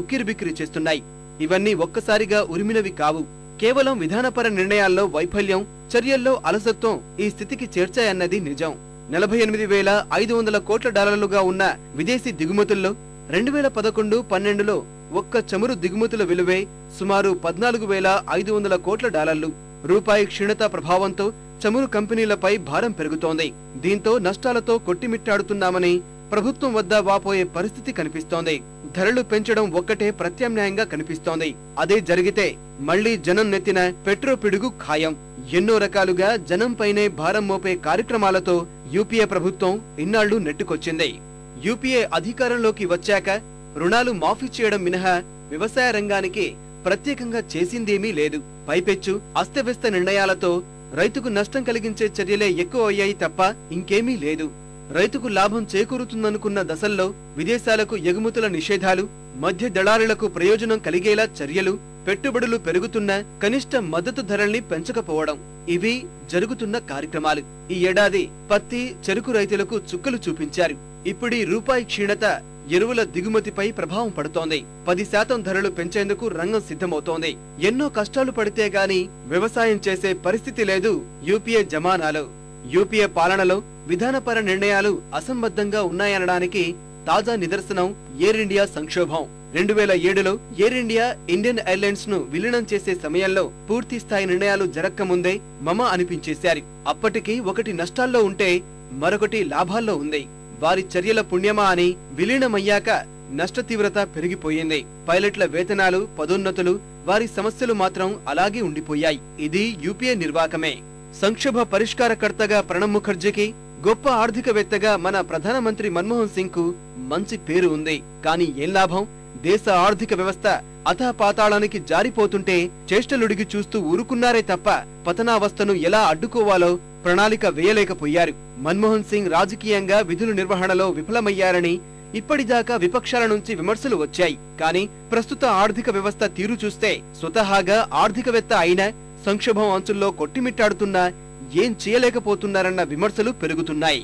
ఉక్కిరిబిక్కిరి చేస్తున్నాయి. ఇవన్నీ ఒక్కసారిగా ఉరిమినవి కావు. కేవలం విధానపర నిర్ణయాల్లో వైఫల్యం, చర్యల్లో అలసత్వం ఈ స్థితికి చేర్చాయన్నది నిజం. 48,500 కోట్ల డాలర్లుగా ఉన్న విదేశీ దిగుమతుల్లో 2011-12లో ఒక్క చమురు దిగుమతుల విలువే సుమారు 14,500 కోట్ల డాలర్లు. రూపాయి క్షీణత ప్రభావంతో చమురు కంపెనీలపై భారం పెరుగుతోంది. దీంతో నష్టాలతో కొట్టిమిట్టాడుతున్నామని ప్రభుత్వం వద్ద వాపోయే పరిస్థితి కనిపిస్తోంది. ధరలు పెంచడం ఒక్కటే ప్రత్యామ్నాయంగా కనిపిస్తోంది. అదే జరిగితే మళ్లీ జనం నెత్తిన పెట్రో పిడుగు ఖాయం. ఎన్నో రకాలుగా జనంపైనే భారం మోపే కార్యక్రమాలతో యూపీఏ ప్రభుత్వం ఇన్నాళ్లు నెట్టుకొచ్చింది. యూపీఏ అధికారంలోకి వచ్చాక రుణాలు మాఫీ చేయడం మినహా వ్యవసాయ రంగానికి ప్రత్యేకంగా చేసిందేమీ లేదు. పైపెచ్చు అస్తవ్యస్త నిర్ణయాలతో రైతుకు నష్టం కలిగించే చర్యలే ఎక్కువ అయ్యాయి తప్ప ఇంకేమీ లేదు. రైతుకు లాభం చేకూరుతుందనుకున్న దశల్లో విదేశాలకు ఎగుమతుల నిషేధాలు, మధ్య దళారులకు ప్రయోజనం కలిగేలా చర్యలు, పెట్టుబడులు పెరుగుతున్న కనిష్ట మద్దతు ధరల్ని పెంచకపోవడం ఇవి జరుగుతున్న కార్యక్రమాలు. ఈ ఏడాది పత్తి, చెరుకు రైతులకు చుక్కలు చూపించారు. ఇప్పుడీ రూపాయి క్షీణత ఎరువుల దిగుమతిపై ప్రభావం పడుతోంది. 10% ధరలు పెంచేందుకు రంగం సిద్ధమవుతోంది. ఎన్నో కష్టాలు పడితే గాని వ్యవసాయం చేసే పరిస్థితి లేదు యూపీఏ జమానాలో. యూపీఏ పాలనలో విధానపర నిర్ణయాలు అసంబద్ధంగా ఉన్నాయనడానికి తాజా నిదర్శనం ఎయిర్ ఇండియా సంక్షోభం. 2007లో ఎయిర్ ఇండియా ఇండియన్ ఎయిర్లైన్స్ ను విలీనం చేసే సమయంలో పూర్తి స్థాయి నిర్ణయాలు జరక్కముందే మమ అనిపించేశారు. అప్పటికి ఒకటి నష్టాల్లో ఉంటే మరొకటి లాభాల్లో ఉంది. వారి చర్యల పుణ్యమా అని విలీనమయ్యాక నష్ట తీవ్రత పెరిగిపోయింది. పైలట్ల వేతనాలు, పదోన్నతులు, వారి సమస్యలు మాత్రం అలాగే ఉండిపోయాయి. ఇది యూపీఏ నిర్వాకమే. సంక్షోభ పరిష్కారకర్తగా ప్రణబ్ ముఖర్జీకి, గొప్ప ఆర్థికవేత్తగా మన ప్రధానమంత్రి మన్మోహన్ సింగ్ కు మంచి పేరు ఉంది. కానీ ఏం లాభం? దేశ ఆర్థిక వ్యవస్థ అథాపాతాళానికి జారిపోతుంటే చేష్టలుడిగి చూస్తూ ఊరుకున్నారే తప్ప పతనావస్థను ఎలా అడ్డుకోవాలో ప్రణాళిక వేయలేకపోయారు. మన్మోహన్ సింగ్ రాజకీయంగా విధుల నిర్వహణలో విఫలమయ్యారని ఇప్పటిదాకా విపక్షాల నుంచి విమర్శలు వచ్చాయి. కానీ ప్రస్తుత ఆర్థిక వ్యవస్థ తీరు చూస్తే స్వతహాగా ఆర్థికవేత్త అయినా సంక్షోభం అంచుల్లో కొట్టిమిట్టాడుతున్నా ఏం చేయలేకపోతున్నారన్న విమర్శలు పెరుగుతున్నాయి.